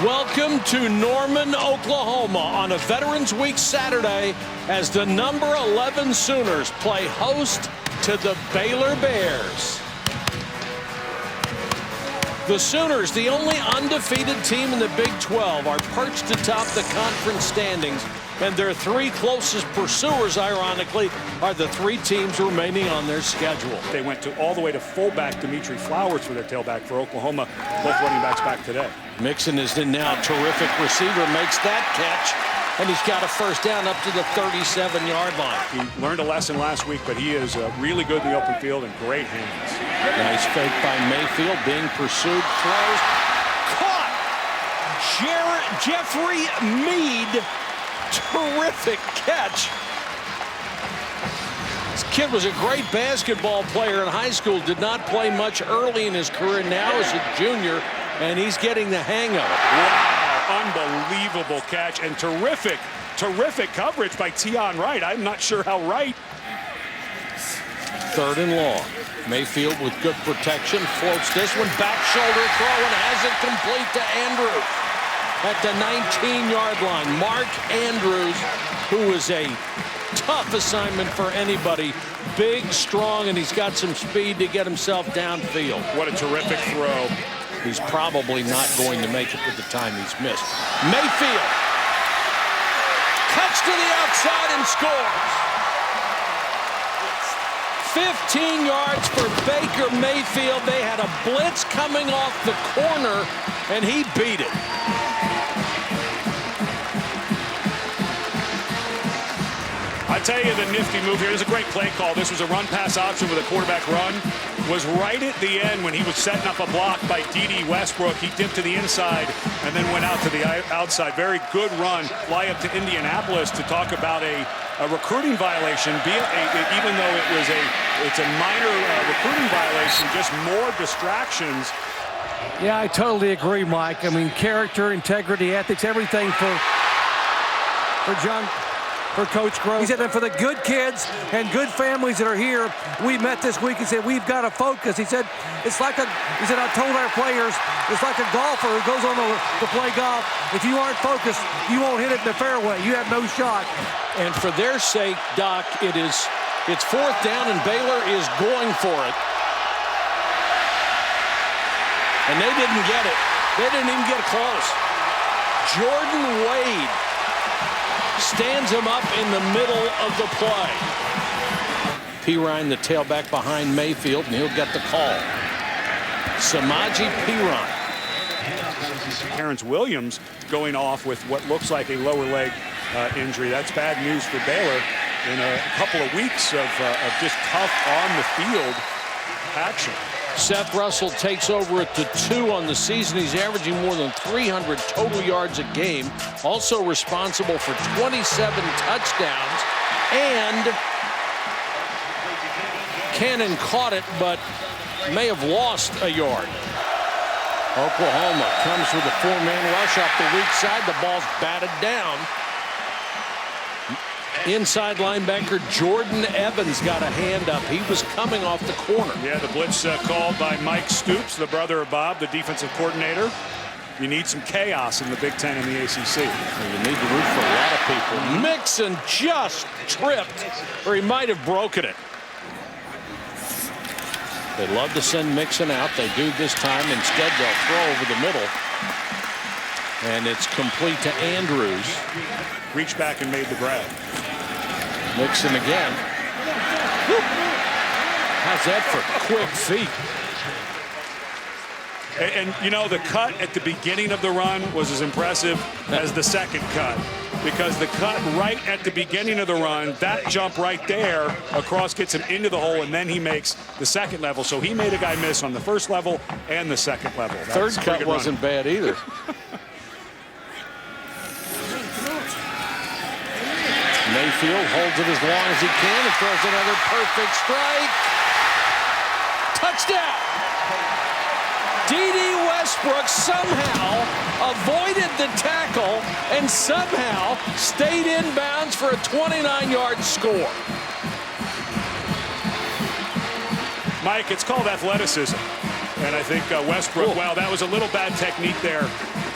Welcome to Norman, Oklahoma on a Veterans Week Saturday as the number 11 Sooners play host to the Baylor Bears. The Sooners, the only undefeated team in the Big 12, are perched atop the conference standings, and their three closest pursuers, ironically, are the three teams remaining on their schedule. They went all the way to fullback Dimitri Flowers for their tailback for Oklahoma. Both running backs back today. Mixon is the now terrific receiver, makes that catch, and he's got a first down up to the 37-yard line. He learned a lesson last week, but he is really good in the open field and great hands. Nice fake by Mayfield, being pursued, throws, caught! Jeffrey Mead, terrific catch. This kid was a great basketball player in high school, did not play much early in his career, now is a junior, and he's getting the hang of it. Wow, unbelievable catch and terrific coverage by Tion Wright. I'm not sure how right. Third and long. Mayfield with good protection, floats this one, back shoulder throw, and has it complete to Andrews at the 19-yard line. Mark Andrews, who is a tough assignment for anybody. Big, strong, and he's got some speed to get himself downfield. What a terrific throw. He's probably not going to make it with the time he's missed. Mayfield cuts to the outside and scores. 15 yards for Baker Mayfield. They had a blitz coming off the corner, and he beat it. I tell you, the nifty move here. This is a great play call. This was a run-pass option with a quarterback run. Was right at the end when he was setting up a block by D.D. Westbrook. He dipped to the inside and then went out to the outside. Very good run. Fly up to Indianapolis to talk about a recruiting violation. Even though it's a minor recruiting violation, just more distractions. Yeah, I totally agree, Mike. I mean, character, integrity, ethics, everything for Coach Grove. He said that for the good kids and good families that are here, we met this week and said, we've got to focus. He said, I told our players, it's like a golfer who goes on to play golf. If you aren't focused, you won't hit it in the fairway. You have no shot. And for their sake, Doc, it's fourth down and Baylor is going for it. And they didn't get it. They didn't even get close. Jordan Wade stands him up in the middle of the play. Pirine, the tailback behind Mayfield, and he'll get the call. Samaje Perine. Terrence Williams going off with what looks like a lower leg injury. That's bad news for Baylor in a couple of weeks of just tough on-the-field action. Seth Russell takes over at the 2 on the season. He's averaging more than 300 total yards a game. Also responsible for 27 touchdowns. And Cannon caught it, but may have lost a yard. Oklahoma comes with a 4-man rush off the weak side. The ball's batted down. Inside linebacker Jordan Evans got a hand up. He was coming off the corner. Yeah, the blitz called by Mike Stoops, the brother of Bob, the defensive coordinator. You need some chaos in the Big Ten and the ACC. And you need to root for a lot of people. Mixon just tripped, or he might have broken it. They love to send Mixon out. They do this time. Instead, they'll throw over the middle. And it's complete to Andrews. Reached back and made the grab. Mixon again. Whoop. How's that for quick feet? And you know, the cut at the beginning of the run was as impressive as the second cut. Because the cut right at the beginning of the run, that jump right there across gets him into the hole, and then he makes the second level. So he made a guy miss on the first level and the second level. Third cut wasn't bad either. Mayfield holds it as long as he can and throws another perfect strike. Touchdown! D.D. Westbrook somehow avoided the tackle and somehow stayed in bounds for a 29-yard score. Mike, it's called athleticism. And I think Westbrook, wow, that was a little bad technique there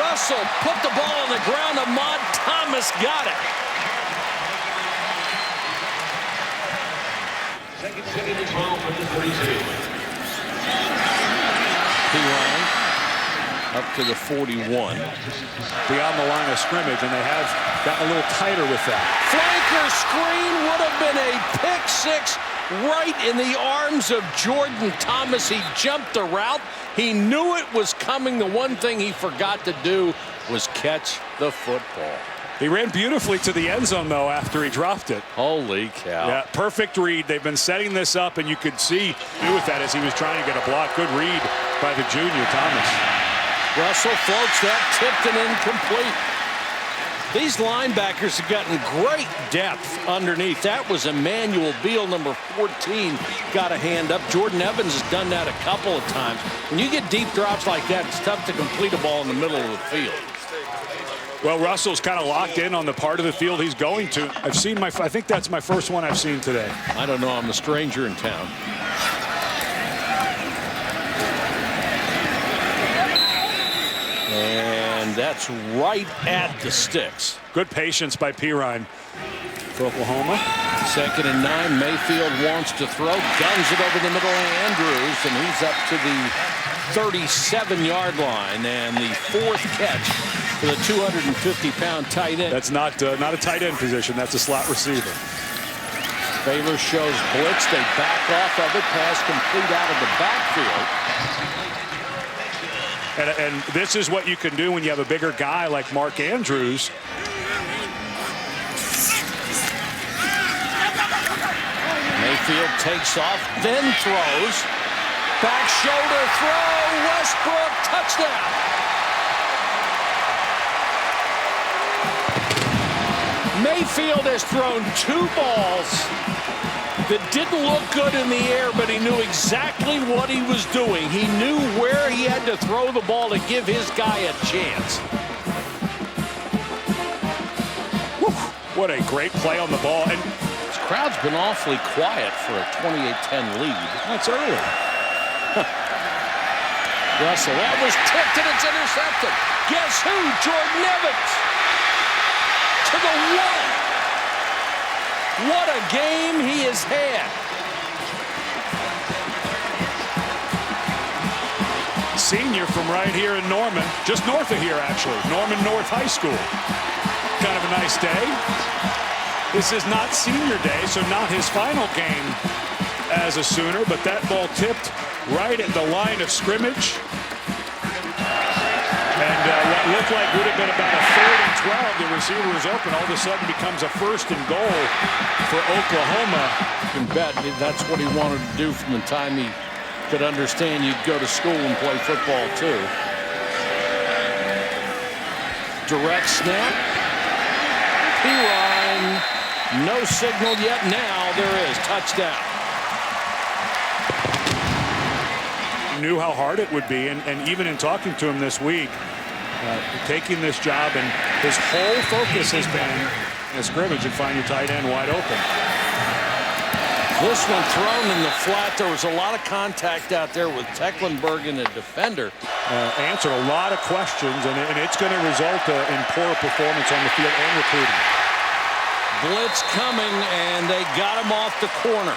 Russell put the ball on the ground. Ahmad Thomas got it. P-Ryan up to the 41. Beyond the line of scrimmage, and they have gotten a little tighter with that. Flanker screen would have been a pick six right in the arms of Jordan Thomas. He jumped the route. He knew it was coming. The one thing he forgot to do was catch the football. He ran beautifully to the end zone, though, after he dropped it. Holy cow. Yeah, perfect read. They've been setting this up, and you could see with that as he was trying to get a block. Good read by the junior, Thomas. Russell floats that, tipped and incomplete. These linebackers have gotten great depth underneath. That was Emmanuel Beal, number 14, got a hand up. Jordan Evans has done that a couple of times. When you get deep drops like that, it's tough to complete a ball in the middle of the field. Well, Russell's kind of locked in on the part of the field he's going to. I think that's my first one I've seen today. I don't know. I'm a stranger in town. And that's right at the sticks. Good patience by Pirine for Oklahoma. 2nd and 9. Mayfield wants to throw. Guns it over the middle of Andrews, and he's up to the 37-yard line. And the 4th catch for the 250-pound tight end. That's not a tight end position. That's a slot receiver. Baylor shows blitz. They back off of it. Pass complete out of the backfield. And this is what you can do when you have a bigger guy like Mark Andrews. Mayfield takes off, then throws. Back shoulder throw. Westbrook, touchdown. Mayfield has thrown 2 balls that didn't look good in the air, but he knew exactly what he was doing. He knew where he had to throw the ball to give his guy a chance. Whew, what a great play on the ball. And this crowd's been awfully quiet for a 28-10 lead. That's early. Russell, that was tipped and it's intercepted. Guess who? Jordan Evans to the 1. What a game he has had. Senior from right here in Norman, just north of here actually, Norman North High School. Kind of a nice day. This is not senior day, so not his final game as a Sooner, but that ball tipped right at the line of scrimmage. And what looked like would have been about a 3rd and 12, the receiver was open, all of a sudden becomes a 1st and goal for Oklahoma. You can bet that's what he wanted to do from the time he could understand you'd go to school and play football too. Direct snap. Pirine, no signal yet. Now there is. Touchdown. Knew how hard it would be, and even in talking to him this week, taking this job, and his whole focus has been in a scrimmage and find your tight end wide open. This one thrown in the flat. There was a lot of contact out there with Tecklenburg and the defender. Answered a lot of questions, and it's going to result in poor performance on the field and recruiting. Blitz coming, and they got him off the corner.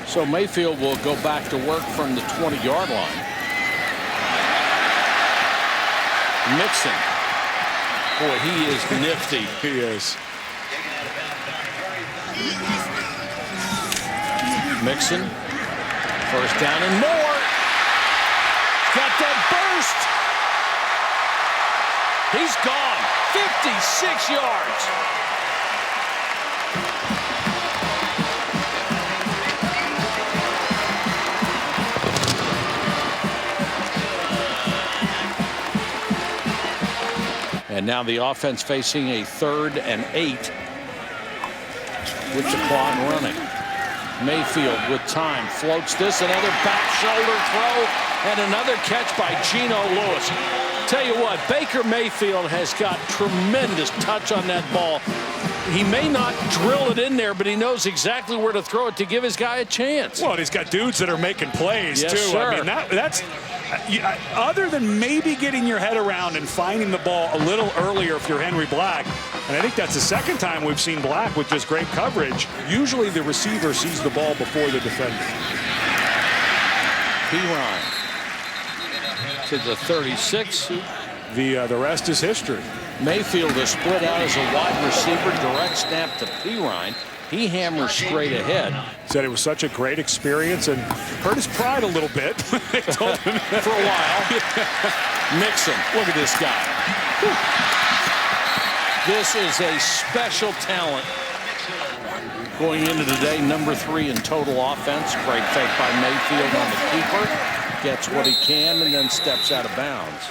So Mayfield will go back to work from the 20-yard line. Mixon. Boy, he is nifty. He is. Mixon. 1st down and more. Got that burst. He's gone. 56 yards. And now the offense facing a 3rd and 8 with the clock running. Mayfield with time floats this, another back shoulder throw And another catch by Geno Lewis. Tell you what, Baker Mayfield has got tremendous touch on that ball. He may not drill it in there, but he knows exactly where to throw it to give his guy a chance. Well, he's got dudes that are making plays, yes, too. Sir. I mean, that's other than maybe getting your head around and finding the ball a little earlier if you're Henry Black. And I think that's the second time we've seen Black with just great coverage. Usually the receiver sees the ball before the defender. Ryan to the 36. The rest is history. Mayfield is split out as a wide receiver. Direct snap to Ryan. He hammers straight ahead. Said it was such a great experience and hurt his pride a little bit. They told him for a while. Mixon, look at this guy. Whew. This is a special talent. Going into today, number 3 in total offense. Great fake by Mayfield on the keeper. Gets what he can and then steps out of bounds.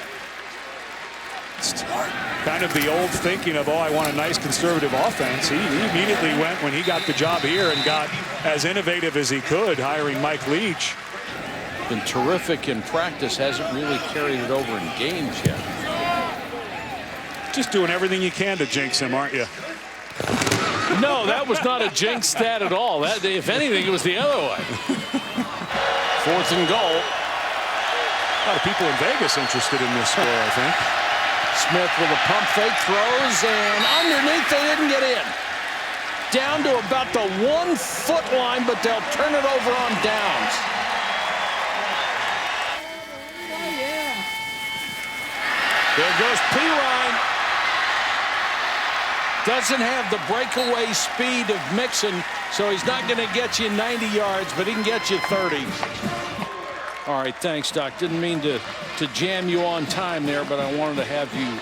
Kind of the old thinking of, oh, I want a nice conservative offense. He immediately went when he got the job here and got as innovative as he could, hiring Mike Leach. Been terrific in practice, hasn't really carried it over in games yet. Just doing everything you can to jinx him, aren't you? No, that was not a jinx stat at all. That, if anything, it was the other way. 4th and goal. A lot of people in Vegas interested in this score, I think. Smith with a pump fake, throws, and underneath they didn't get in. Down to about the 1-foot line, but they'll turn it over on downs. There goes Ryan. Doesn't have the breakaway speed of Mixon, so he's not going to get you 90 yards, but he can get you 30. All right, thanks, Doc. Didn't mean to jam you on time there, but I wanted to have you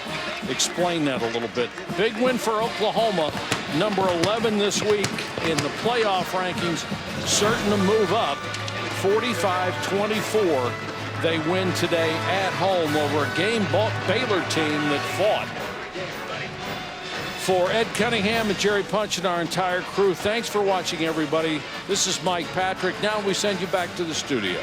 explain that a little bit. Big win for Oklahoma, number 11 this week in the playoff rankings, certain to move up, 45-24. They win today at home over a game-bought Baylor team that fought. For Ed Cunningham and Jerry Punch and our entire crew, thanks for watching, everybody. This is Mike Patrick. Now we send you back to the studio.